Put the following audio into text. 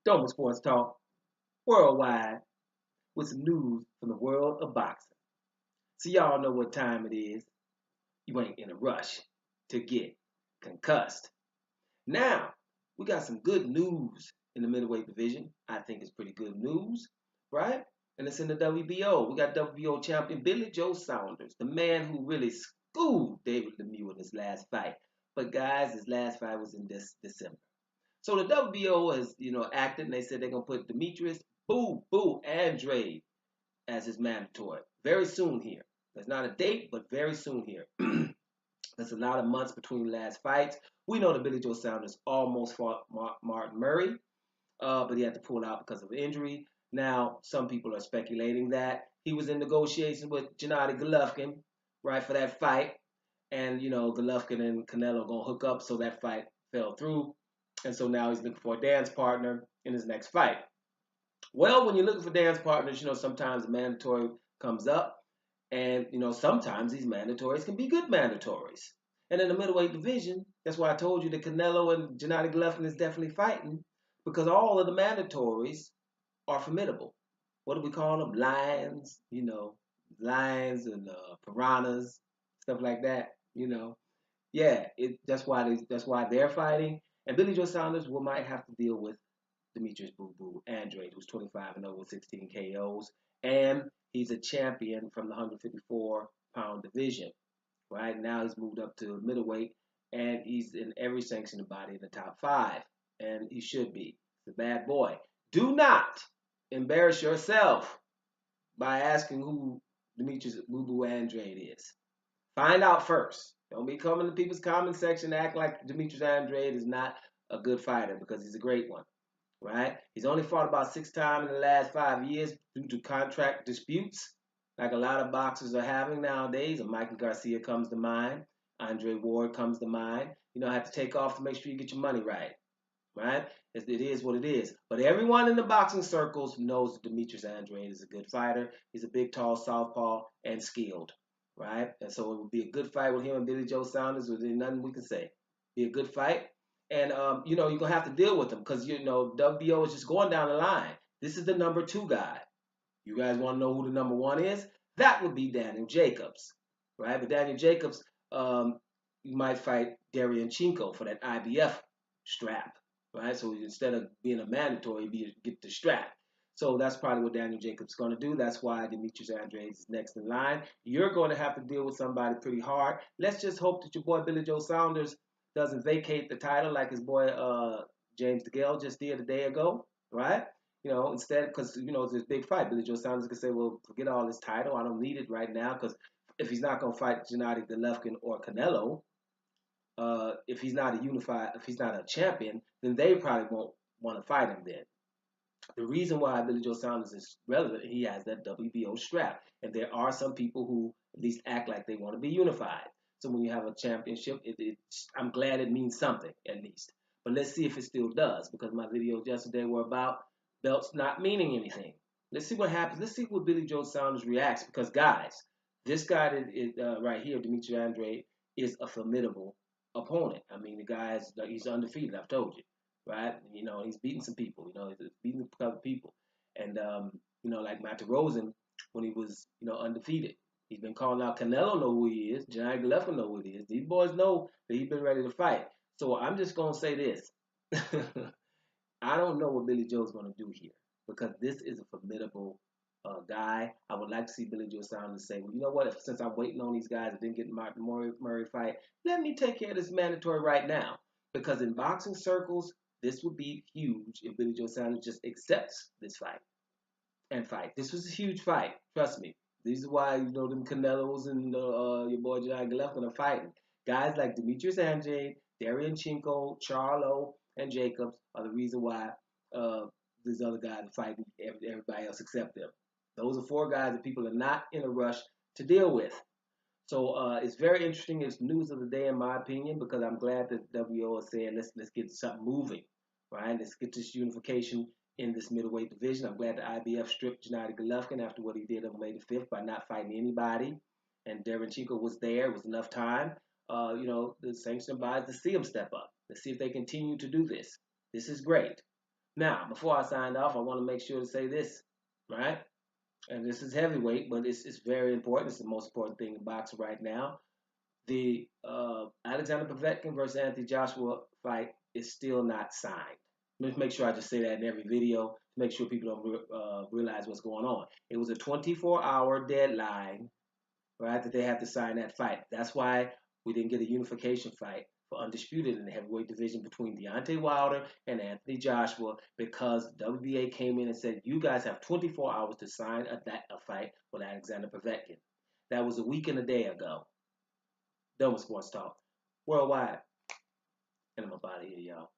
Doma Sports Talk worldwide with some news from the world of boxing. So y'all know what time it is. You ain't in a rush to get concussed. Now, we got some good news in the middleweight division. I think it's pretty good news, right? And it's in the WBO. We got WBO champion Billy Joe Saunders, the man who really schooled David Lemieux in his last fight. But guys, his last fight was in this December. So the WBO has, acted and they said they're gonna put Demetrius Andrade as his mandatory very soon here. There's not a date, but very soon here. There's a lot of months between last fights. We know that Billy Joe Saunders almost fought Martin Murray, but he had to pull out because of injury. Now, some people are speculating that he was in negotiations with Gennady Golovkin, right, for that fight. And, Golovkin and Canelo are going to hook up, so that fight fell through. And so now he's looking for a dance partner in his next fight. Well, when you're looking for dance partners, sometimes mandatory comes up. And, sometimes these mandatories can be good mandatories. And in the middleweight division, that's why I told you that Canelo and Gennady Golovkin is definitely fighting, because all of the mandatories are formidable. What do we call them? Lions, lions and piranhas, stuff like that. Yeah, that's why they're fighting. And Billy Joe Saunders might have to deal with Demetrius Andrade, who's 25-0 with 16 KOs, and he's a champion from the 154-pound division. Right now, he's moved up to middleweight, and he's in every sanctioned body in the top 5, and he should be. He's a bad boy. Do not embarrass yourself by asking who Demetrius Andrade is. Find out first. Don't be coming to people's comment section and act like Demetrius Andrade is not a good fighter, because he's a great one. Right? He's only fought about 6 times in the last 5 years due to contract disputes, like a lot of boxers are having nowadays. And Mikey Garcia comes to mind. Andre Ward comes to mind. I have to take off to make sure you get your money right. Right? It is what it is. But everyone in the boxing circles knows that Demetrius Andrade is a good fighter. He's a big, tall southpaw and skilled. Right? And so it would be a good fight with him and Billy Joe Saunders. There's nothing we can say. Be a good fight. And, you're going to have to deal with him because, WBO is just going down the line. This is the number 2 guy. You guys want to know who the number 1 is? That would be Daniel Jacobs, right? But Daniel Jacobs, you might fight Chinko for that IBF strap, right? So instead of being a mandatory, get the strap. So that's probably what Daniel Jacobs is going to do. That's why Demetrius Andrade is next in line. You're going to have to deal with somebody pretty hard. Let's just hope that your boy Billy Joe Saunders doesn't vacate the title like his boy James DeGale just did a day ago, right? Instead, because, it's this big fight. Billy Joe Saunders can say, well, forget all this title. I don't need it right now, because if he's not going to fight Gennady Golovkin or Canelo, if he's not a champion, then they probably won't want to fight him then. The reason why Billy Joe Saunders is relevant, he has that WBO strap. And there are some people who at least act like they want to be unified. So when you have a championship, I'm glad it means something, at least. But let's see if it still does, because my videos yesterday were about belts not meaning anything. Let's see what happens. Let's see what Billy Joe Saunders reacts, because, guys, this guy right here, Demetrius Andrade, is a formidable opponent. I mean, the guy's he's undefeated, I've told you, right? He's beating some people. He's beating a couple people. And, like Matt Rosen, when he was, undefeated. He's been calling out Canelo, know who he is. Gennady Golovkin know who he is. These boys know that he's been ready to fight. So I'm just going to say this. I don't know what Billy Joe's going to do here, because this is a formidable guy. I would like to see Billy Joe Saunders say, well, you know what? Since I'm waiting on these guys that didn't get Martin Murray fight, let me take care of this mandatory right now. Because in boxing circles, this would be huge if Billy Joe Saunders just accepts this fight and fight. This was a huge fight. Trust me. This is why, them Canelos and your boy Gennady Golovkin are fighting. Guys like Demetrius Andrade, Chinko, Charlo, and Jacobs are the reason why these other guys are fighting everybody else except them. Those are 4 guys that people are not in a rush to deal with. So it's very interesting. It's news of the day, in my opinion, because I'm glad that WO is saying let's get something moving, right? Let's get this unification in this middleweight division. I'm glad the IBF stripped Gennady Golovkin after what he did on May the 5th by not fighting anybody. And Chinko was there. It was enough time. The sanctioned bodies to see him step up. Let's see if they continue to do this. This is great. Now, before I sign off, I want to make sure to say this, right? And this is heavyweight, but it's very important. It's the most important thing in boxing right now. The Alexander Povetkin versus Anthony Joshua fight is still not signed. Let's make sure I just say that in every video to make sure people don't realize what's going on. It was a 24-hour deadline, right, that they have to sign that fight. That's why we didn't get a unification fight for undisputed in the heavyweight division between Deontay Wilder and Anthony Joshua because WBA came in and said, you guys have 24 hours to sign a fight with Alexander Povetkin. That was a week and a day ago. Done with sports talk worldwide. And I'm about to here, y'all.